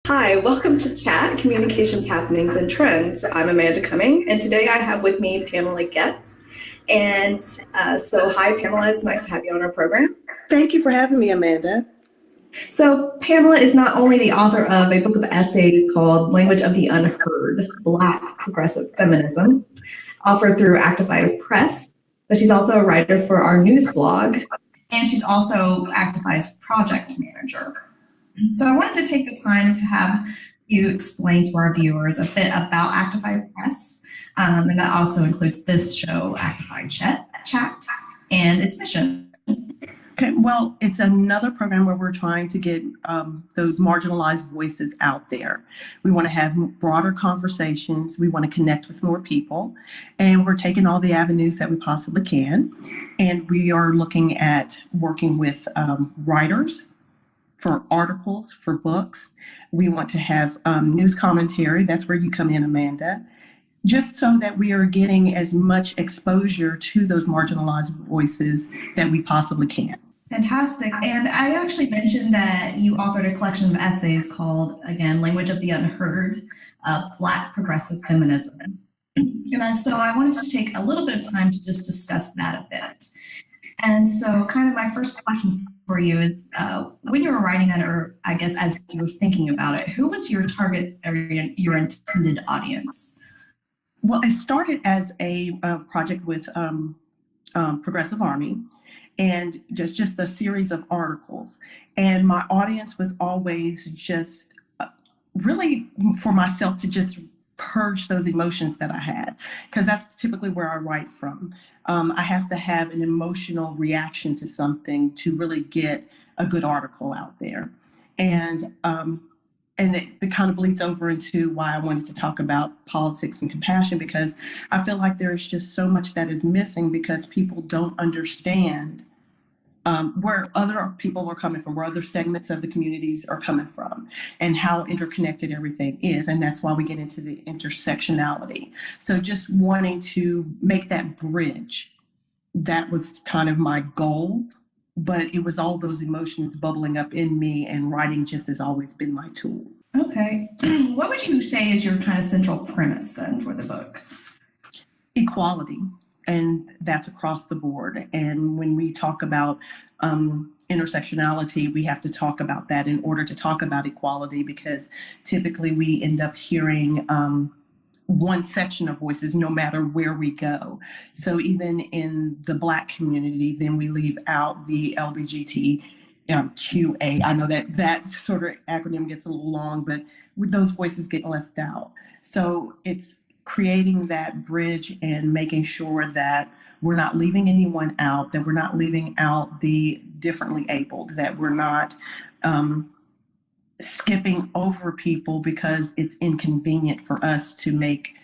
Hi, welcome to Chat, Communications Happenings and Trends. I'm Amanda Cumming, and today I have with me Pamela Getz. And hi, Pamela, it's nice to have you on our program. Thank you for having me, Amanda. So Pamela is not only the author of a book of essays called Language of the Unheard, Black Progressive Feminism, offered through Actify Press, but she's also a writer for our news blog, and she's also Actify's project manager. So I wanted to take the time to have you explain to our viewers a bit about Actify Press, and that also includes this show, Actify Chat, and its mission. Okay, well, it's another program where we're trying to get those marginalized voices out there. We want to have broader conversations. We want to connect with more people, and we're taking all the avenues that we possibly can. And we are looking at working with writers for articles, for books. We want to have news commentary. That's where you come in, Amanda, just so that we are getting as much exposure to those marginalized voices that we possibly can. Fantastic. And I actually mentioned that you authored a collection of essays called, again, Language of the Unheard, Black Progressive Feminism. And so I wanted to take a little bit of time to just discuss that a bit. And so kind of my first question for you is, when you were writing that, or I guess as you were thinking about it, who was your target or your intended audience? Well, it started as a project with Progressive Army, and just a series of articles. And my audience was always just really for myself to just purge those emotions that I had, because that's typically where I write from. I have to have an emotional reaction to something to really get a good article out there. And it kind of bleeds over into why I wanted to talk about politics and compassion, because I feel like there's just so much that is missing because people don't understand where other people are coming from, where other segments of the communities are coming from, and how interconnected everything is. And that's why we get into the intersectionality. So just wanting to make that bridge, that was kind of my goal. But it was all those emotions bubbling up in me, and writing just has always been my tool. Okay. What would you say is your kind of central premise then for the book? Equality. And that's across the board. And when we talk about intersectionality, we have to talk about that in order to talk about equality, because typically we end up hearing one section of voices no matter where we go. So even in the Black community, then we leave out the LGBTQA. I know that sort of acronym gets a little long, but those voices get left out. So it's creating that bridge and making sure that we're not leaving anyone out, that we're not leaving out the differently abled, that we're not skipping over people because it's inconvenient for us to make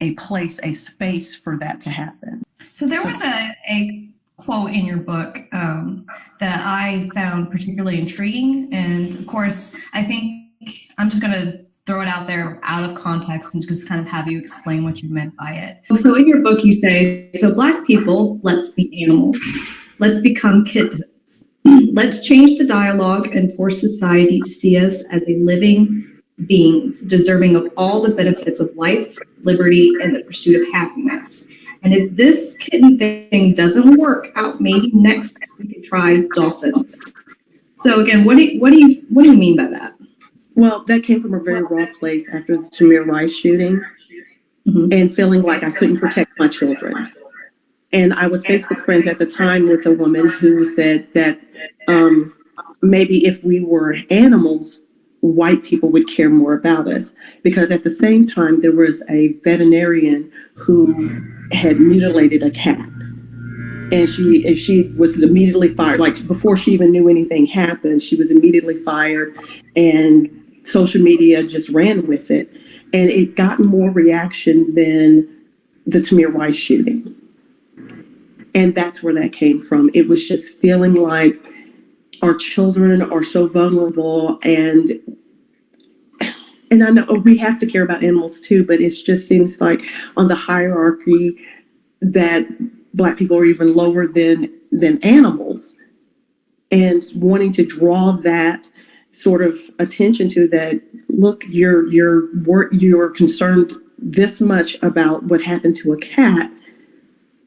a place, a space for that to happen. So there was a quote in your book that I found particularly intriguing. And of course, I think I'm just going to throw it out there out of context and just kind of have you explain what you meant by it. So in your book, you say, so Black people, let's be animals. Let's become kittens. Let's change the dialogue and force society to see us as a living beings, deserving of all the benefits of life, liberty, and the pursuit of happiness. And if this kitten thing doesn't work out, maybe next we could try dolphins. So again, what do you mean by that? Well, that came from a very raw place after the Tamir Rice shooting, and feeling like I couldn't protect my children. And I was Facebook friends at the time with a woman who said that maybe if we were animals, white people would care more about us. Because at the same time, there was a veterinarian who had mutilated a cat. And she was immediately fired. Like before she even knew anything happened, she was immediately fired, and social media just ran with it. And it got more reaction than the Tamir Rice shooting. And that's where that came from. It was just feeling like our children are so vulnerable, and I know we have to care about animals too, but it just seems like on the hierarchy that Black people are even lower than animals, and wanting to draw that sort of attention to that look, you're concerned this much about what happened to a cat,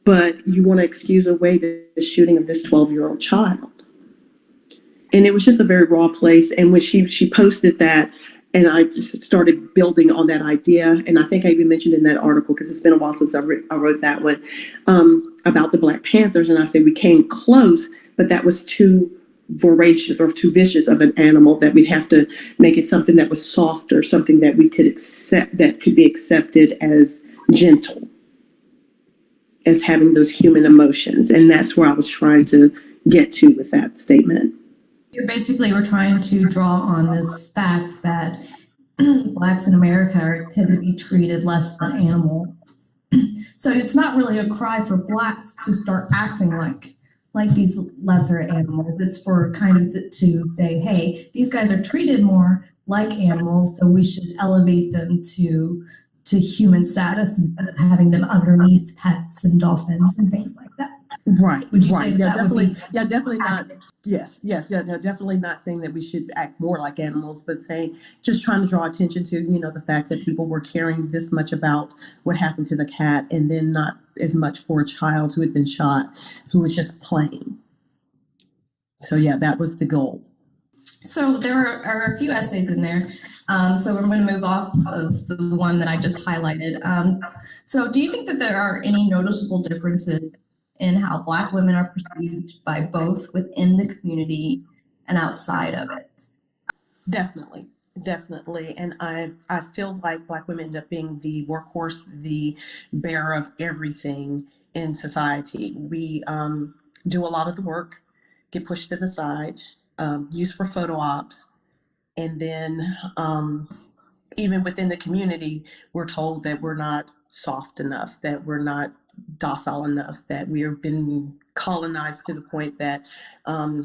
but you want to excuse away the shooting of this 12-year-old child. And it was just a very raw place. And when she posted that, and I just started building on that idea, and I think I even mentioned in that article, because it's been a while since I wrote that one, about the Black Panthers, and I said we came close, but that was too voracious or too vicious of an animal, that we'd have to make it something that was softer, something that we could accept, that could be accepted as gentle, as having those human emotions. And that's where I was trying to get to with that statement. You basically were trying to draw on this fact that Blacks in America tend to be treated less than animals. So it's not really a cry for Blacks to start acting like these lesser animals. It's for kind of to say, hey, these guys are treated more like animals, so we should elevate them to human status instead of having them underneath pets and dolphins and things like that. Right. Would you right. say Yeah, that would be definitely not. Yes. Yeah, no, definitely not saying that we should act more like animals, but saying, just trying to draw attention to, the fact that people were caring this much about what happened to the cat, and then not as much for a child who had been shot, who was just playing. So yeah, that was the goal. So there are a few essays in there. So we're going to move off of the one that I just highlighted. So do you think that there are any noticeable differences in how Black women are perceived by both within the community and outside of it? Definitely. And I feel like Black women end up being the workhorse, the bearer of everything in society. We do a lot of the work, get pushed to the side, used for photo ops, and then even within the community, we're told that we're not soft enough, that we're not docile enough, that we have been colonized to the point that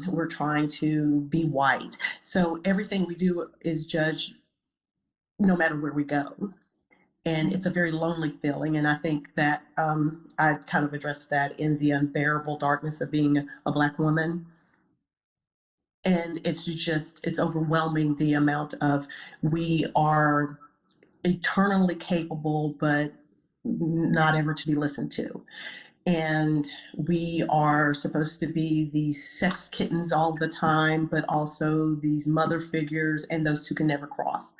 we're trying to be white. So everything we do is judged no matter where we go. And it's a very lonely feeling. And I think that I kind of addressed that in The Unbearable Darkness of Being a Black Woman. And it's overwhelming, the amount of, we are eternally capable, but not ever to be listened to. And we are supposed to be these sex kittens all the time, but also these mother figures, and those two can never cross.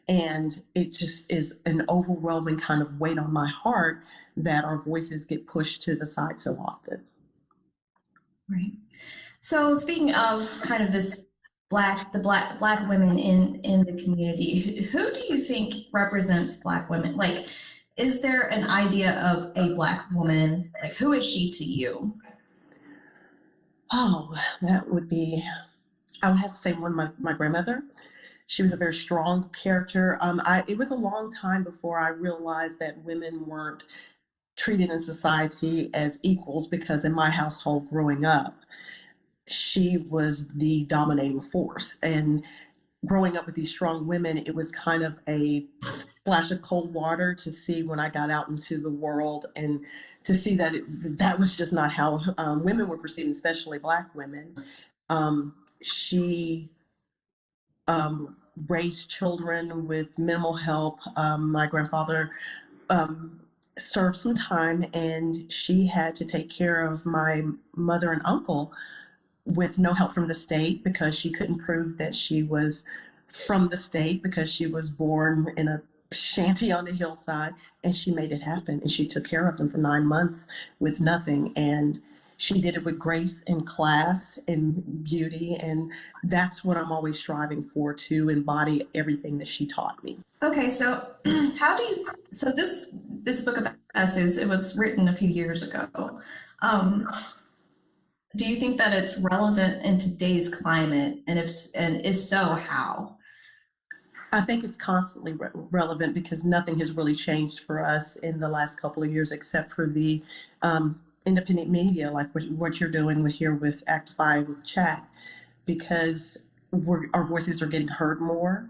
And it just is an overwhelming kind of weight on my heart that our voices get pushed to the side so often. Right. So speaking of kind of this black women in the community, who do you think represents Black women? Like, is there an idea of a Black woman? Like, who is she to you? Oh, that would be, I would have to say my grandmother. She was a very strong character. It was a long time before I realized that women weren't treated in society as equals, because in my household growing up, she was the dominating force. And growing up with these strong women, it was kind of a splash of cold water to see when I got out into the world, and to see that that was just not how women were perceived, especially Black women. She raised children with minimal help. My grandfather served some time, and she had to take care of my mother and uncle with no help from the state, because she couldn't prove that she was from the state, because she was born in a shanty on the hillside, and she made it happen. And she took care of them for 9 months with nothing. And she did it with grace and class and beauty. And that's what I'm always striving for, to embody everything that she taught me. Okay, so so this book of essays, it was written a few years ago. Do you think that it's relevant in today's climate? And if so, how? I think it's constantly relevant, because nothing has really changed for us in the last couple of years, except for the independent media, like what you're doing with here with Actify, with chat, because our voices are getting heard more.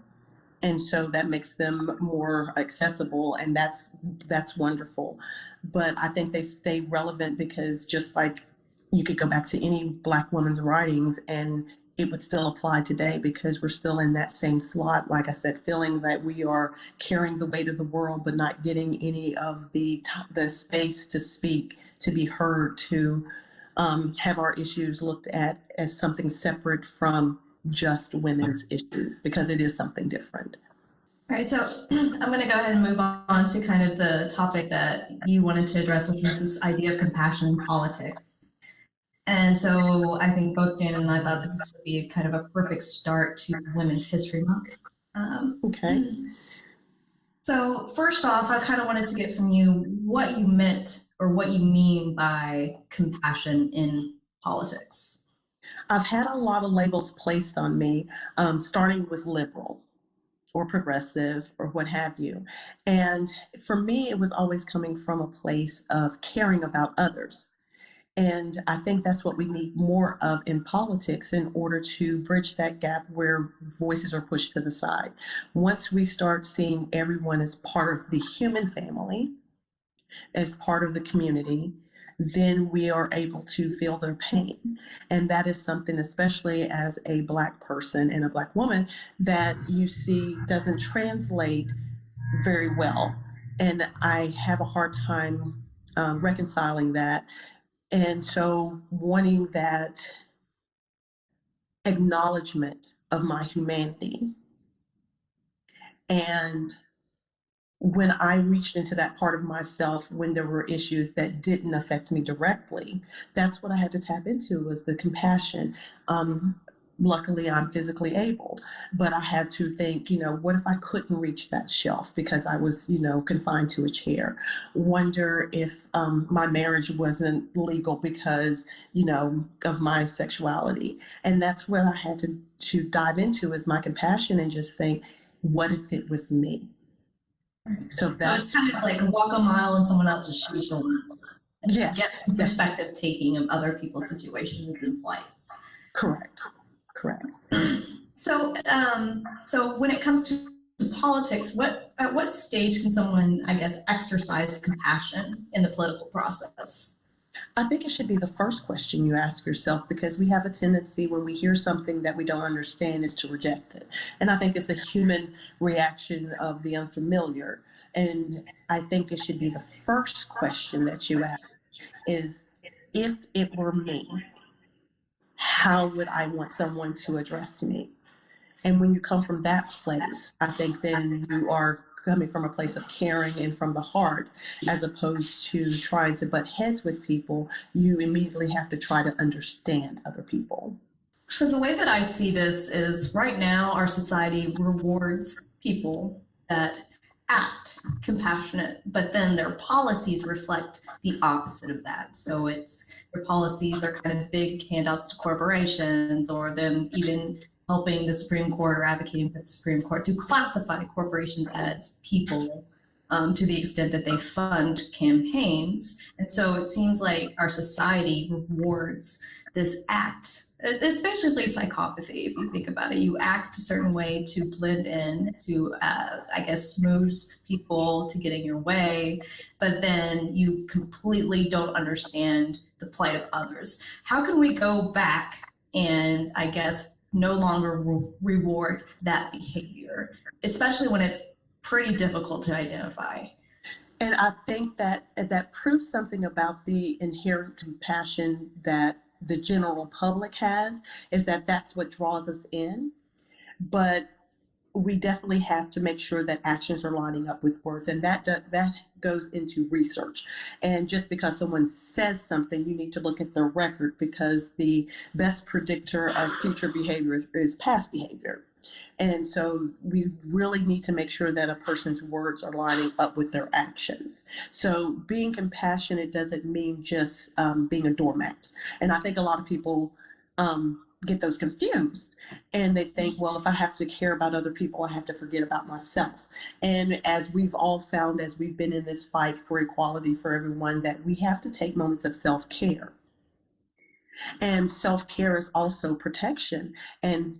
And so that makes them more accessible, and that's wonderful. But I think they stay relevant because, just like, you could go back to any Black woman's writings, and it would still apply today because we're still in that same slot. Like I said, feeling that we are carrying the weight of the world, but not getting any of the space to speak, to be heard, to have our issues looked at as something separate from just women's issues, because it is something different. All right, so I'm going to go ahead and move on to kind of the topic that you wanted to address, which is this idea of compassion in politics. And so I think both Jan and I thought that this would be kind of a perfect start to Women's History Month. Okay. So first off, I kind of wanted to get from you what you meant or what you mean by compassion in politics. I've had a lot of labels placed on me, starting with liberal or progressive or what have you. And for me, it was always coming from a place of caring about others. And I think that's what we need more of in politics in order to bridge that gap where voices are pushed to the side. Once we start seeing everyone as part of the human family, as part of the community, then we are able to feel their pain. And that is something, especially as a Black person and a Black woman, that you see doesn't translate very well. And I have a hard time reconciling that. And so wanting that acknowledgement of my humanity. And when I reached into that part of myself when there were issues that didn't affect me directly, that's what I had to tap into, was the compassion. Luckily, I'm physically able, but I have to think, what if I couldn't reach that shelf because I was, confined to a chair? Wonder if my marriage wasn't legal because, of my sexuality. And that's what I had to dive into, is my compassion, and just think, what if it was me? So it's kind of like walk a mile in someone else's shoes for once. And yes, get the perspective taking of other people's situations and plights. Correct. So when it comes to politics, at what stage can someone, I guess, exercise compassion in the political process? I think it should be the first question you ask yourself, because we have a tendency when we hear something that we don't understand is to reject it. And I think it's a human reaction of the unfamiliar. And I think it should be the first question that you ask is, if it were me, how would I want someone to address me? And when you come from that place, I think then you are coming from a place of caring and from the heart, as opposed to trying to butt heads with people. You immediately have to try to understand other people. So the way that I see this is, right now our society rewards people that act compassionate, but then their policies reflect the opposite of that. So their policies are kind of big handouts to corporations, or them even helping the Supreme Court or advocating for the Supreme Court to classify corporations as people, to the extent that they fund campaigns. And so it seems like our society rewards this act. It's basically psychopathy, if you think about it. You act a certain way to blend in, to, I guess, smooth people to get in your way, but then you completely don't understand the plight of others. How can we go back and, I guess, no longer reward that behavior, especially when it's pretty difficult to identify? And I think that proves something about the inherent compassion that the general public has, is that that's what draws us in. But we definitely have to make sure that actions are lining up with words, and that goes into research. And just because someone says something, you need to look at their record, because the best predictor of future behavior is past behavior. And so we really need to make sure that a person's words are lining up with their actions. So being compassionate doesn't mean just being a doormat. And I think a lot of people get those confused, and they think, well, if I have to care about other people, I have to forget about myself. And as we've all found, as we've been in this fight for equality for everyone, that we have to take moments of self-care. And self-care is also protection, and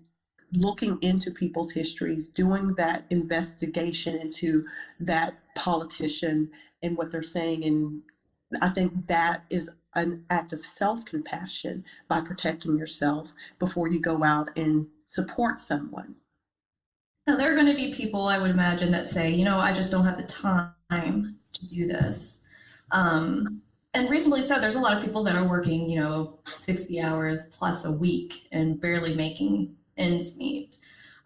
looking into people's histories, doing that investigation into that politician and what they're saying. And I think that is an act of self-compassion by protecting yourself before you go out and support someone. Now, there are going to be people, I would imagine, that say, I just don't have the time to do this. And reasonably so, there's a lot of people that are working, 60 hours plus a week and barely making ends meet.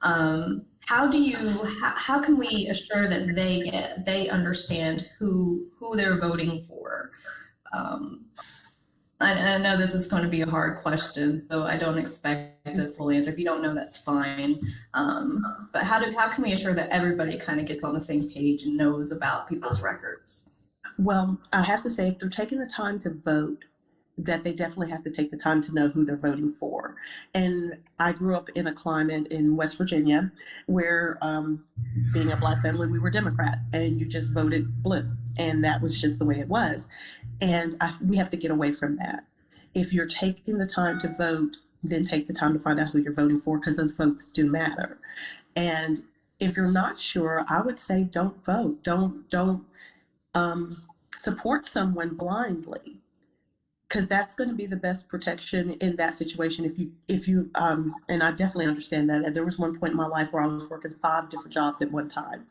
How can we assure that they understand who they're voting for? I know this is going to be a hard question, so I don't expect a full answer. If you don't know, that's fine. But how can we assure that everybody kind of gets on the same page and knows about people's records? Well, I have to say, if they're taking the time to vote, that they definitely have to take the time to know who they're voting for. And I grew up in a climate in West Virginia where, being a Black family, we were Democrat, and you just voted blue, and that was just the way it was. And we have to get away from that. If you're taking the time to vote, then take the time to find out who you're voting for, because those votes do matter. And if you're not sure, I would say don't vote. Don't support someone blindly, because that's going to be the best protection in that situation. If you and I definitely understand that. There was one point in my life where I was working 5 different jobs at one time,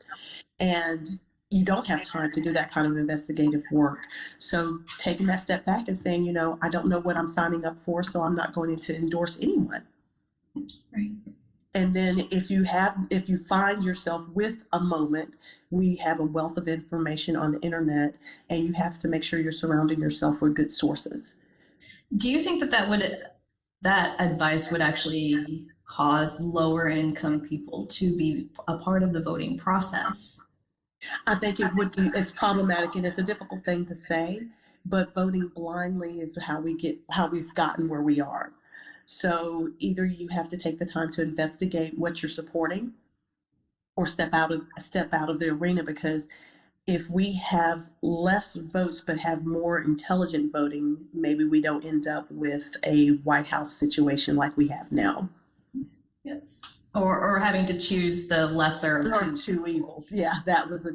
and you don't have time to do that kind of investigative work. So taking that step back and saying, I don't know what I'm signing up for, so I'm not going to endorse anyone. Right. And then if you find yourself with a moment, we have a wealth of information on the internet, and you have to make sure you're surrounding yourself with good sources. Do you think that advice would actually cause lower income people to be a part of the voting process? I think it would be, it's problematic, and it's a difficult thing to say, but voting blindly is how we've gotten where we are. So either you have to take the time to investigate what you're supporting, or step out of the arena, because if we have less votes but have more intelligent voting, maybe we don't end up with a White House situation like we have now. Yes. Or having to choose the lesser of two evils. Yeah, that was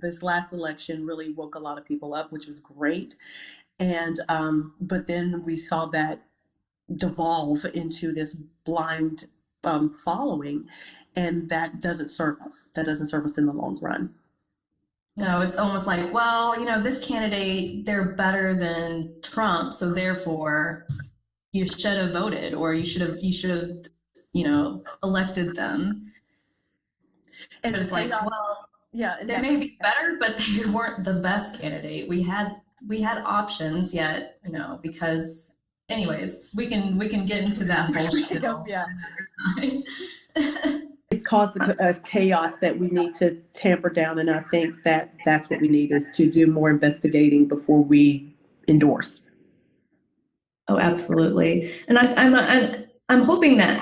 this last election really woke a lot of people up, which was great. And but then we saw that devolve into this blind following, and that doesn't serve us. That doesn't serve us in the long run. No, it's almost like, well, this candidate, they're better than Trump, so therefore you should have voted, or you should have elected them. And but it's like, well, yeah, they may be better, but they weren't the best candidate. We had options, yet, because anyways, we can get into that whole yeah. It's caused a chaos that we need to tamper down, and I think that that's what we need, is to do more investigating before we endorse. Oh, absolutely. And I'm hoping that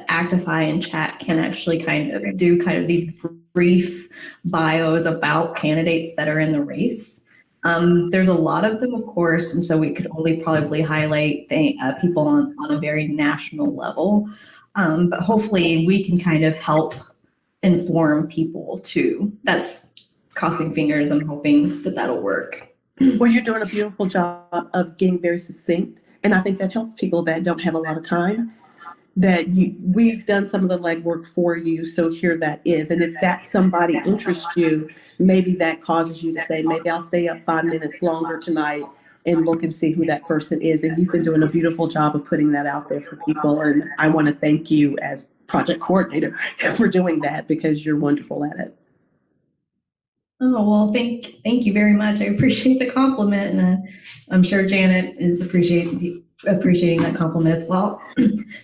Actify and Chat can actually kind of do these brief bios about candidates that are in the race. There's a lot of them, of course, and so we could only probably highlight people on a very national level. But hopefully we can kind of help inform people too. That's crossing fingers. I'm hoping that that'll work. Well, you're doing a beautiful job of getting very succinct, and I think that helps people that don't have a lot of time. We've done some of the legwork for you, so here that is. And if that somebody interests you, maybe that causes you to say, maybe I'll stay up 5 minutes longer tonight and look and see who that person is. And you've been doing a beautiful job of putting that out there for people. And I want to thank you as project coordinator for doing that, because you're wonderful at it. Oh, well, thank you very much. I appreciate the compliment, and I'm sure Janet is appreciating that compliment as well.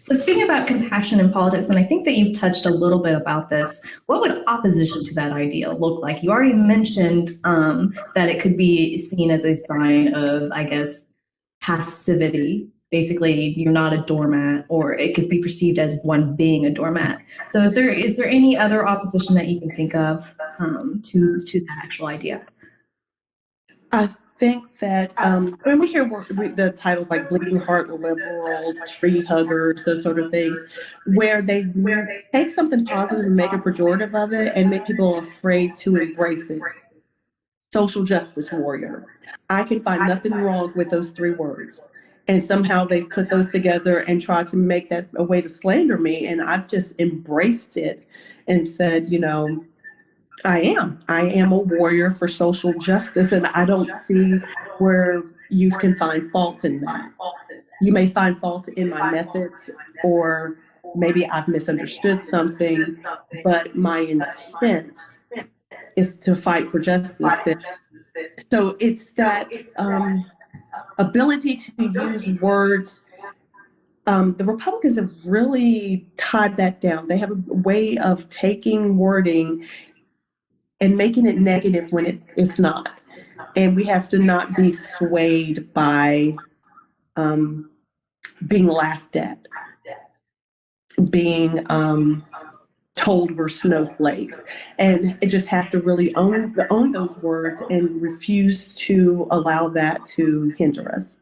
So speaking about compassion in politics, and I think that you've touched a little bit about this, what would opposition to that idea look like? You already mentioned that it could be seen as a sign of, I guess, passivity. Basically, you're not a doormat, or it could be perceived as one being a doormat. So is there any other opposition that you can think of to that actual idea? I think that when we hear the titles like Bleeding Heart Liberal, Tree Huggers, those sort of things, where they take something positive and make a pejorative of it and make people afraid to embrace it. social justice warrior. I can find nothing wrong with those three words. And somehow they've put those together and tried to make that a way to slander me. And I've just embraced it and said, I am a warrior for social justice. And I don't see where you can find fault in that. You may find fault in my methods, or maybe I've misunderstood something, but my intent is to fight for justice. So it's that ability to use words. The Republicans have really tied that down. They have a way of taking wording and making it negative when it's not. And we have to not be swayed by being laughed at, being told we're snowflakes, and just have to really own those words and refuse to allow that to hinder us.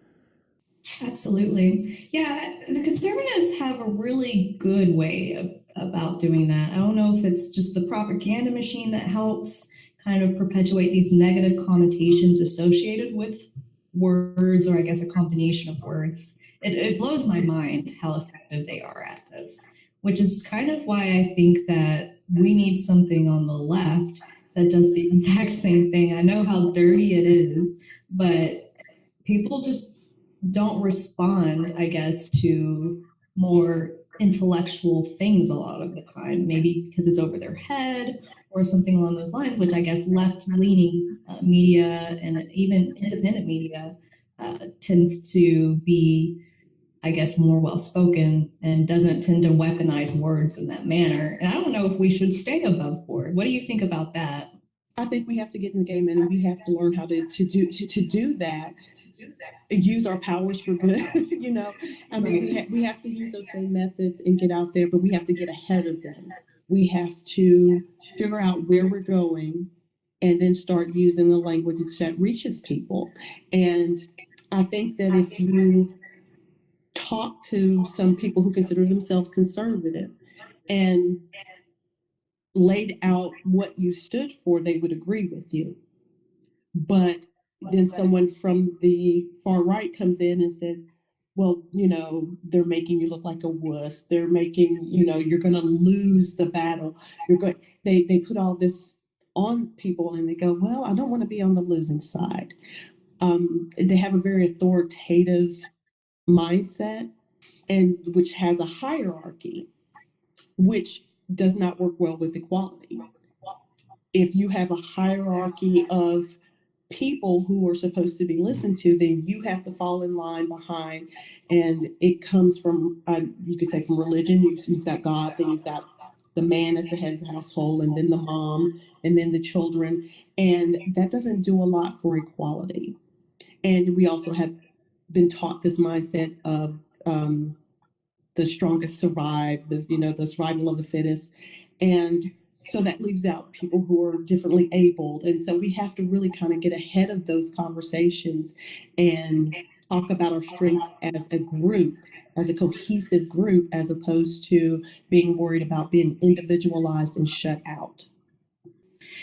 Absolutely. Yeah, the conservatives have a really good way about doing that. I don't know if it's just the propaganda machine that helps kind of perpetuate these negative connotations associated with words, or I guess a combination of words. It blows my mind how effective they are at this, which is kind of why I think that we need something on the left that does the exact same thing. I know how dirty it is, but people just don't respond, I guess, to more intellectual things a lot of the time, maybe because it's over their head or something along those lines, which I guess left leaning media and even independent media tends to be, I guess, more well spoken and doesn't tend to weaponize words in that manner. And I don't know if we should stay above board. What do you think about that? I think we have to get in the game, and we have to learn how to do that. Use our powers for good. I mean, we have to use those same methods and get out there, but we have to get ahead of them. We have to figure out where we're going and then start using the language that reaches people. And I think that if you talk to some people who consider themselves conservative and laid out what you stood for, they would agree with you. But then someone from the far right comes in and says, well, they're making you look like a wuss. They're making, you're going to lose the battle. They put all this on people, and they go, well, I don't want to be on the losing side. They have a very authoritative mindset, and which has a hierarchy, which does not work well with equality. If you have a hierarchy of people who are supposed to be listened to, then you have to fall in line behind. And it comes from, you could say, from religion. You've got God, then you've got the man as the head of the household, and then the mom, and then the children. And that doesn't do a lot for equality. And we also have been taught this mindset of the strongest survive, the survival of the fittest. And so that leaves out people who are differently abled. And so we have to really kind of get ahead of those conversations and talk about our strengths as a group, as a cohesive group, as opposed to being worried about being individualized and shut out.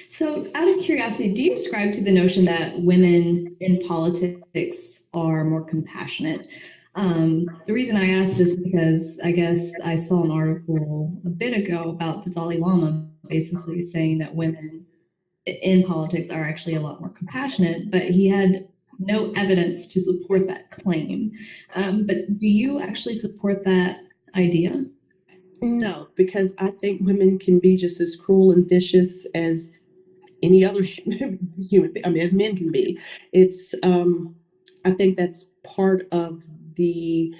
So, out of curiosity, do you subscribe to the notion that women in politics are more compassionate? The reason I ask this is because I guess I saw an article a bit ago about the Dalai Lama basically saying that women in politics are actually a lot more compassionate, but he had no evidence to support that claim. But do you actually support that idea? No, because I think women can be just as cruel and vicious as any other human I mean, as men can be. It's I think that's part of the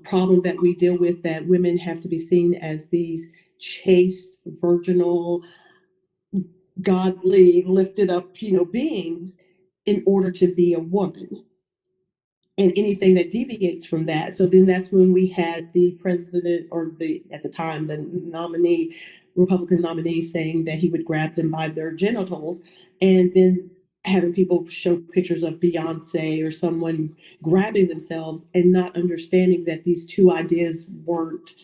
problem that we deal with, that women have to be seen as these chaste, virginal, godly, lifted up, beings in order to be a woman. And anything that deviates from that. So then that's when we had the president, or at the time, the nominee, Republican nominee, saying that he would grab them by their genitals, and then having people show pictures of Beyonce or someone grabbing themselves, and not understanding that these two ideas weren't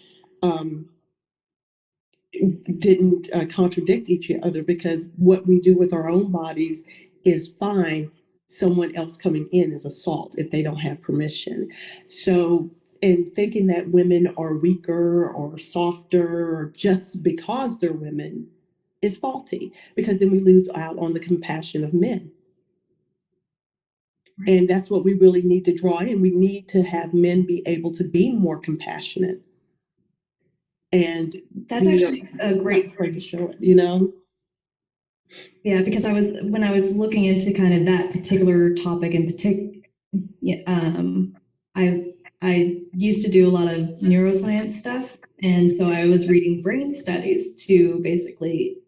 didn't contradict each other, because what we do with our own bodies is fine. Someone else coming in is assault if they don't have permission. So, and thinking that women are weaker or softer or just because they're women is faulty, because then we lose out on the compassion of men. And that's what we really need to draw in. We need to have men be able to be more compassionate. And that's actually a great afraid to show it, you know? Yeah, because when I was looking into kind of that particular topic in particular, yeah, I used to do a lot of neuroscience stuff, and so I was reading brain studies to basically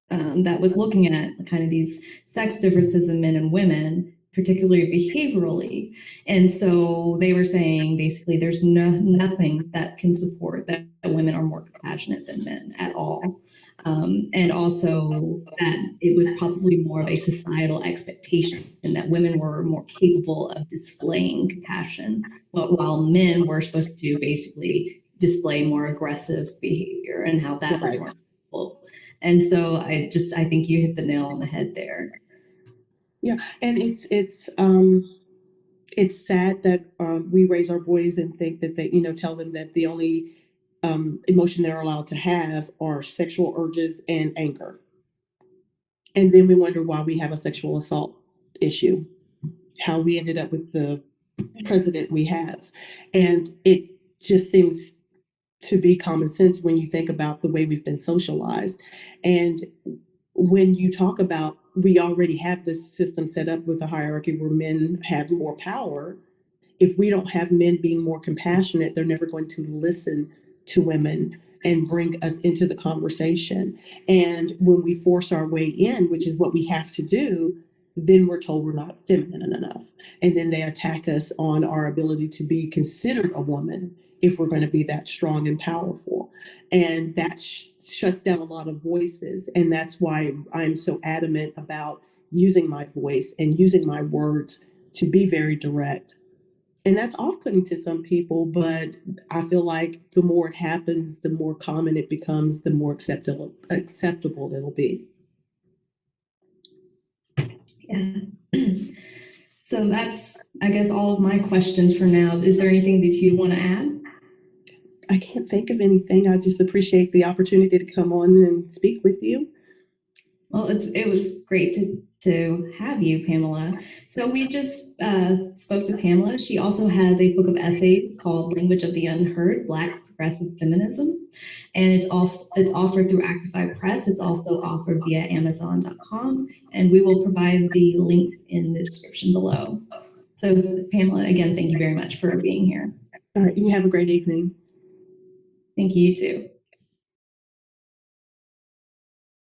that was looking at kind of these sex differences in men and women, particularly behaviorally. And so they were saying basically there's nothing that can support that women are more compassionate than men at all. And also that it was probably more of a societal expectation and that women were more capable of displaying compassion, while men were supposed to basically display more aggressive behavior and how that was more acceptable. And so I think you hit the nail on the head there. Yeah, and it's sad that we raise our boys and think that they, tell them that the only emotion they're allowed to have are sexual urges and anger. And then we wonder why we have a sexual assault issue, how we ended up with the president we have. And it just seems to be common sense when you think about the way we've been socialized. And when you talk about, we already have this system set up with a hierarchy where men have more power. If we don't have men being more compassionate, they're never going to listen to women and bring us into the conversation. And when we force our way in, which is what we have to do, then we're told we're not feminine enough. And then they attack us on our ability to be considered a woman if we're going to be that strong and powerful. And that shuts down a lot of voices. And that's why I'm so adamant about using my voice and using my words to be very direct. And that's off-putting to some people, but I feel like the more it happens, the more common it becomes, the more acceptable it'll be. Yeah. So that's, I guess, all of my questions for now. Is there anything that you want to add? I can't think of anything. I just appreciate the opportunity to come on and speak with you. Well, it was great to have you, Pamela. So we just spoke to Pamela. She also has a book of essays called Language of the Unheard, Black Progressive Feminism. And it's offered through Actify Press. It's also offered via Amazon.com. And we will provide the links in the description below. So Pamela, again, thank you very much for being here. All right, you have a great evening. Thank you, you too.